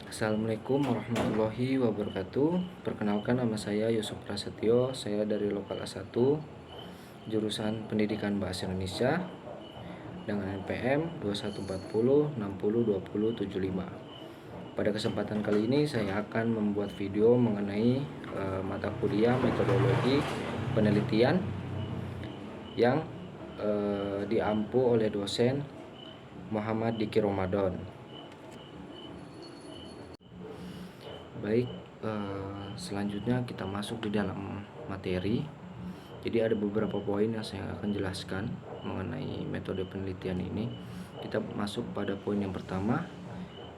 Assalamualaikum warahmatullahi wabarakatuh. Perkenalkan, nama saya Yusuf Prasetyo. Saya dari Lokal A1, jurusan Pendidikan Bahasa Indonesia dengan NPM 2140602075. Pada kesempatan kali ini saya akan membuat video mengenai mata kuliah metodologi penelitian yang diampu oleh dosen Muhammad Diki Ramadan. Baik, selanjutnya kita masuk di dalam materi. Jadi ada beberapa poin yang saya akan jelaskan mengenai metode penelitian ini. Kita masuk pada poin yang pertama,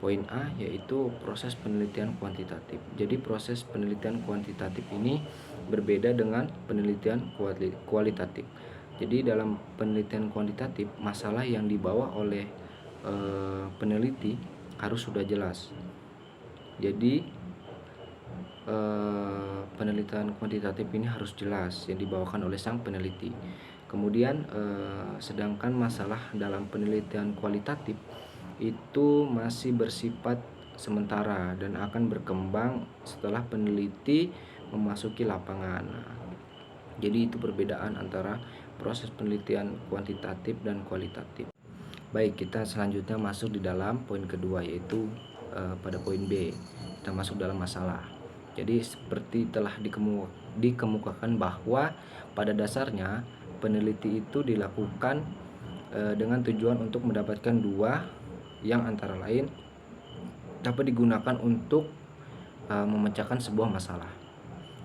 poin A, yaitu proses penelitian kuantitatif. Jadi proses penelitian kuantitatif ini berbeda dengan penelitian kualitatif. Jadi dalam penelitian kuantitatif, masalah yang dibawa oleh peneliti harus sudah jelas. Jadi penelitian kuantitatif ini harus jelas yang dibawakan oleh sang peneliti. Kemudian sedangkan masalah dalam penelitian kualitatif itu masih bersifat sementara dan akan berkembang setelah peneliti memasuki lapangan. Jadi itu perbedaan antara proses penelitian kuantitatif dan kualitatif. Baik, kita selanjutnya masuk di dalam poin kedua, yaitu pada poin B. Kita masuk dalam masalah. Jadi seperti telah dikemukakan bahwa pada dasarnya peneliti itu dilakukan dengan tujuan untuk mendapatkan dua yang antara lain dapat digunakan untuk memecahkan sebuah masalah.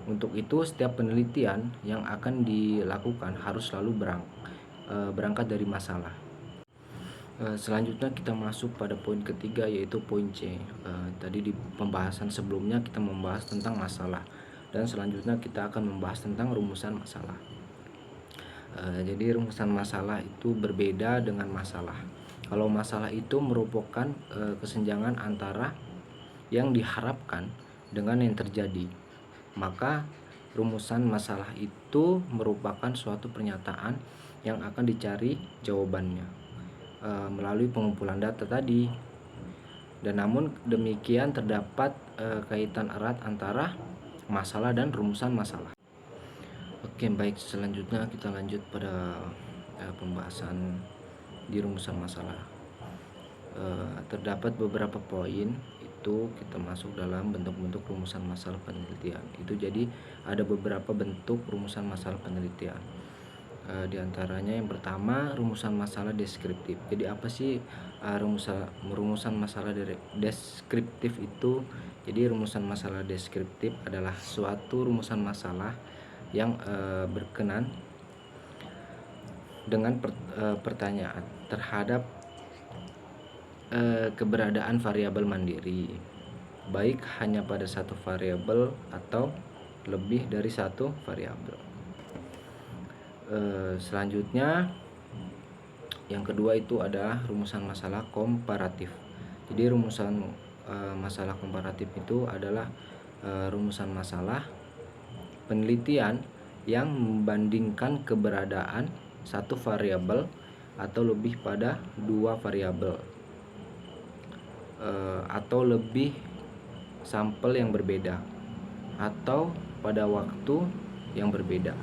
Untuk itu setiap penelitian yang akan dilakukan harus selalu berangkat dari masalah. Selanjutnya kita masuk pada poin ketiga, yaitu poin C. Tadi di pembahasan sebelumnya kita membahas tentang masalah, dan selanjutnya kita akan membahas tentang rumusan masalah. Jadi rumusan masalah itu berbeda dengan masalah. Kalau masalah itu merupakan kesenjangan antara yang diharapkan dengan yang terjadi, maka rumusan masalah itu merupakan suatu pernyataan yang akan dicari jawabannya melalui pengumpulan data tadi. Dan namun demikian terdapat kaitan erat antara masalah dan rumusan masalah. Oke, baik, selanjutnya kita lanjut pada pembahasan di rumusan masalah. Terdapat beberapa poin itu kita masuk dalam bentuk-bentuk rumusan masalah penelitian. Itu jadi ada beberapa bentuk rumusan masalah penelitian. Di antaranya yang pertama, rumusan masalah deskriptif. Jadi apa sih rumusan masalah deskriptif itu? Jadi rumusan masalah deskriptif adalah suatu rumusan masalah yang berkenan dengan pertanyaan terhadap keberadaan variabel mandiri, baik hanya pada satu variabel atau lebih dari satu variabel. Selanjutnya yang kedua itu adalah rumusan masalah komparatif. Jadi rumusan masalah komparatif itu adalah rumusan masalah penelitian yang membandingkan keberadaan satu variabel atau lebih pada dua variabel atau lebih sampel yang berbeda atau pada waktu yang berbeda.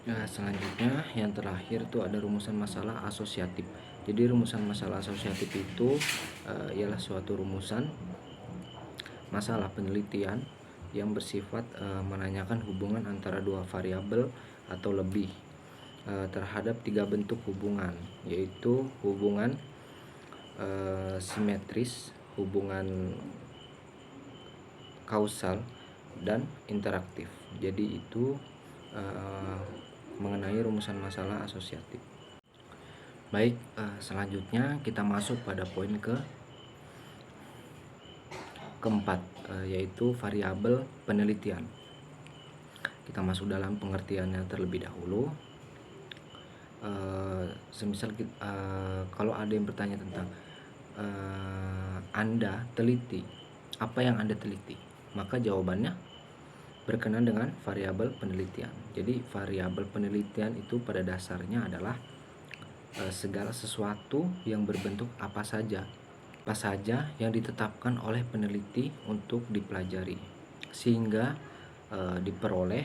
Nah, selanjutnya yang terakhir itu ada rumusan masalah asosiatif. Jadi rumusan masalah asosiatif itu ialah suatu rumusan masalah penelitian yang bersifat menanyakan hubungan antara dua variabel atau lebih terhadap tiga bentuk hubungan, yaitu hubungan simetris, hubungan kausal, dan interaktif. Jadi itu mengenai rumusan masalah asosiatif. Baik, selanjutnya kita masuk pada poin keempat, yaitu variabel penelitian. Kita masuk dalam pengertiannya terlebih dahulu. Semisal kalau ada yang bertanya tentang Anda teliti, apa yang Anda teliti? Maka jawabannya berkenan dengan variabel penelitian. Jadi variabel penelitian itu pada dasarnya adalah segala sesuatu yang berbentuk apa saja apa saja yang ditetapkan oleh peneliti untuk dipelajari, sehingga diperoleh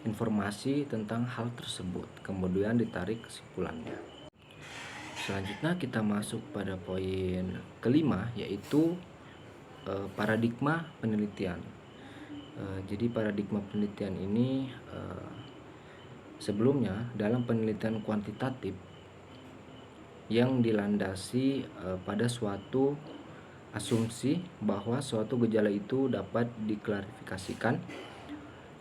informasi tentang hal tersebut, kemudian ditarik kesimpulannya. Selanjutnya kita masuk pada poin kelima, yaitu paradigma penelitian. Jadi paradigma penelitian ini sebelumnya dalam penelitian kuantitatif yang dilandasi pada suatu asumsi bahwa suatu gejala itu dapat diklarifikasikan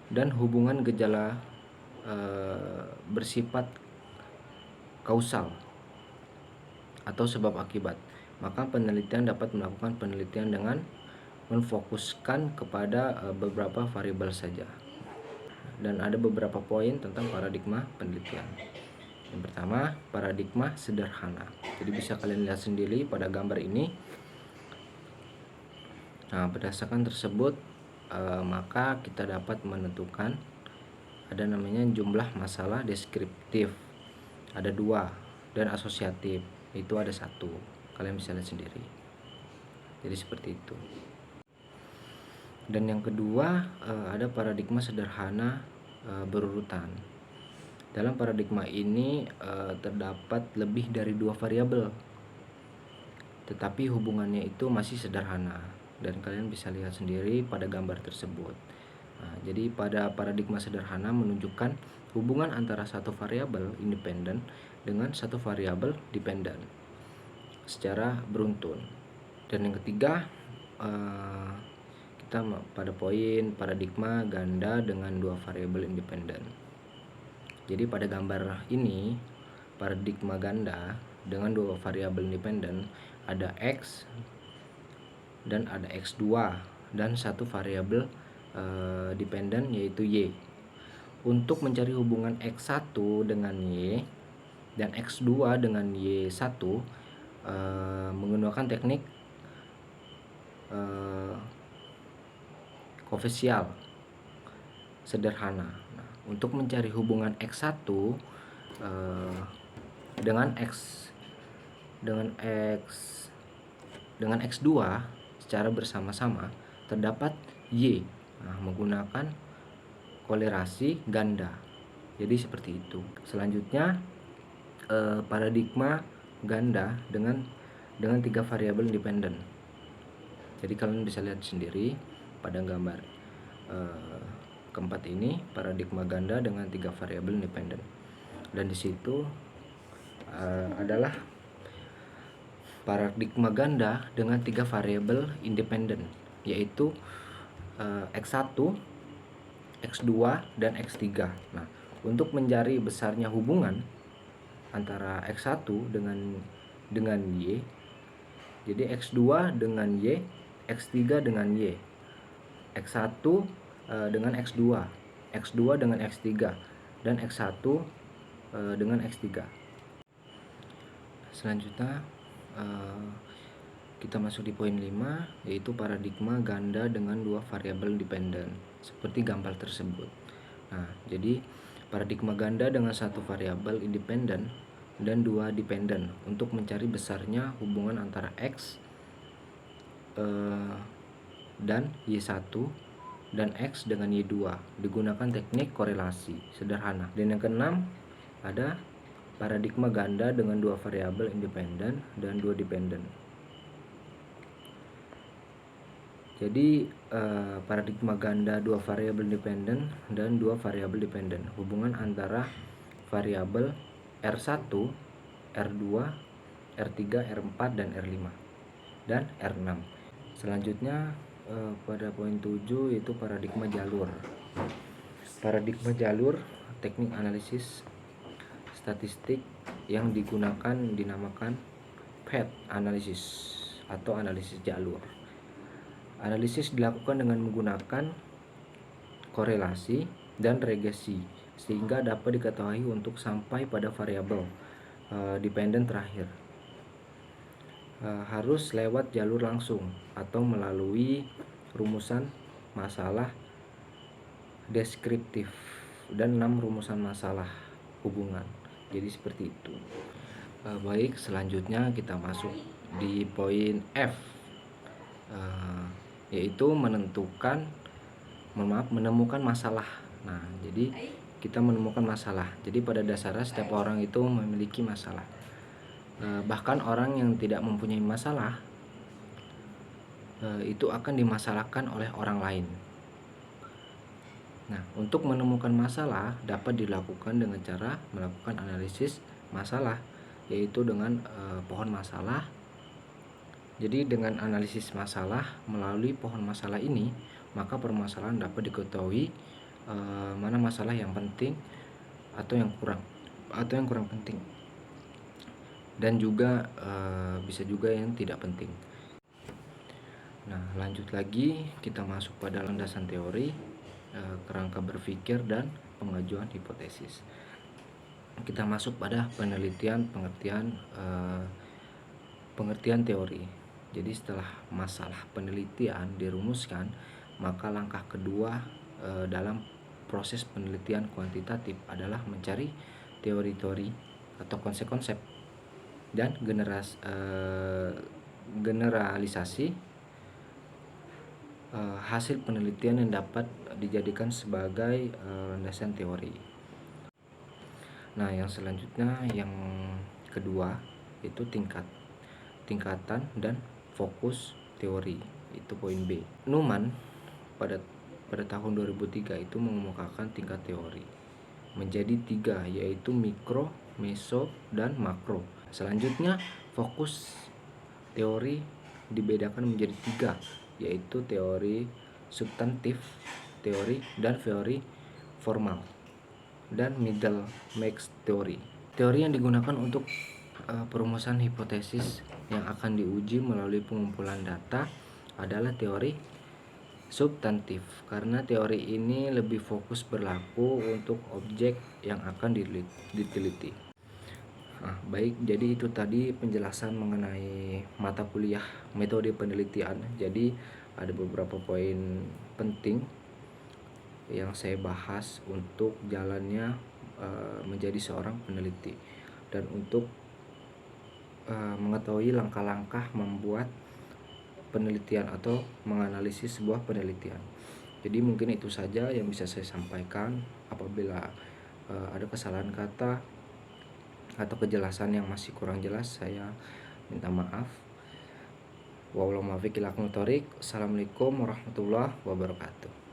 dan hubungan gejala bersifat kausal atau sebab akibat. Maka penelitian dapat melakukan penelitian dengan memfokuskan kepada beberapa variabel saja. Dan ada beberapa poin tentang paradigma penelitian. Yang pertama, paradigma sederhana. Jadi bisa kalian lihat sendiri pada gambar ini. Nah, berdasarkan tersebut maka kita dapat menentukan ada namanya jumlah masalah deskriptif, ada 2, dan asosiatif itu ada 1. Kalian bisa lihat sendiri. Jadi seperti itu. Dan yang kedua ada paradigma sederhana berurutan. Dalam paradigma ini terdapat lebih dari 2 variabel, tetapi hubungannya itu masih sederhana, dan kalian bisa lihat sendiri pada gambar tersebut. Nah, jadi pada paradigma sederhana menunjukkan hubungan antara satu variabel independen dengan satu variabel dependen secara beruntun. Dan yang ketiga kita pada poin paradigma ganda dengan 2 variabel independen. Jadi pada gambar ini paradigma ganda dengan 2 variabel independen, ada X dan ada X2 dan satu variabel dependen yaitu Y. Untuk mencari hubungan X1 dengan Y dan X2 dengan Y1 menggunakan teknik kofisial sederhana. Nah, untuk mencari hubungan X1 dengan X2 secara bersama-sama terdapat Y. Nah, menggunakan kolerasi ganda. Jadi seperti itu. Selanjutnya paradigma ganda dengan 3 variabel independen. Jadi kalian bisa lihat sendiri pada gambar keempat ini, paradigma ganda dengan 3 variabel independen. Dan di situ adalah paradigma ganda dengan 3 variabel independen, yaitu X1, X2, dan X3. Nah, untuk mencari besarnya hubungan antara X1 dengan Y, jadi X2 dengan Y, X3 dengan Y, X1 dengan X2, X2 dengan X3, dan X1 dengan X3. Selanjutnya kita masuk di poin 5, yaitu paradigma ganda dengan 2 variabel dependen seperti gambar tersebut. Nah, jadi paradigma ganda dengan 1 variabel independen dan 2 dependen untuk mencari besarnya hubungan antara X dan Y1 dan X dengan Y2 digunakan teknik korelasi sederhana. Dan yang keenam ada paradigma ganda dengan 2 variabel independen dan 2 dependen. Jadi paradigma ganda 2 variabel independen dan 2 variabel dependen, hubungan antara variabel R1, R2, R3, R4, dan R5 dan R6. Selanjutnya pada poin 7 yaitu paradigma jalur. Paradigma jalur teknik analisis statistik yang digunakan dinamakan path analisis atau analisis jalur. Analisis dilakukan dengan menggunakan korelasi dan regresi sehingga dapat diketahui untuk sampai pada variabel dependen terakhir. Harus lewat jalur langsung atau melalui rumusan masalah deskriptif dan 6 rumusan masalah hubungan. Jadi seperti itu. Baik, selanjutnya kita masuk di poin F, yaitu menemukan masalah. Nah, jadi kita menemukan masalah. Jadi pada dasarnya setiap orang itu memiliki masalah. Bahkan orang yang tidak mempunyai masalah itu akan dimasalahkan oleh orang lain. Nah, untuk menemukan masalah dapat dilakukan dengan cara melakukan analisis masalah, yaitu dengan pohon masalah. Jadi dengan analisis masalah melalui pohon masalah ini, maka permasalahan dapat diketahui mana masalah yang penting atau yang kurang penting, dan juga bisa juga yang tidak penting. Nah, lanjut lagi kita masuk pada landasan teori, kerangka berpikir dan pengajuan hipotesis. Kita masuk pada penelitian pengertian teori. Jadi setelah masalah penelitian dirumuskan, maka langkah kedua dalam proses penelitian kuantitatif adalah mencari teori-teori atau konsep-konsep dan generalisasi hasil penelitian yang dapat dijadikan sebagai landasan teori. Nah, yang selanjutnya yang kedua itu tingkatan dan fokus teori, itu poin B. Newman pada tahun 2003 itu mengemukakan tingkat teori menjadi 3, yaitu mikro, meso, dan makro. Selanjutnya fokus teori dibedakan menjadi 3, yaitu teori substantif, teori dan teori formal, dan middle max teori. Teori yang digunakan untuk perumusan hipotesis yang akan diuji melalui pengumpulan data adalah teori substantif, karena teori ini lebih fokus berlaku untuk objek yang akan diteliti. Nah, baik, jadi itu tadi penjelasan mengenai mata kuliah metode penelitian. Jadi ada beberapa poin penting yang saya bahas untuk jalannya menjadi seorang peneliti, dan untuk mengetahui langkah-langkah membuat penelitian atau menganalisis sebuah penelitian. Jadi mungkin itu saja yang bisa saya sampaikan. Apabila ada kesalahan kata atau kejelasan yang masih kurang jelas, saya minta maaf. Wabillahi taufiq wal hidayah. Assalamualaikum warahmatullahi wabarakatuh.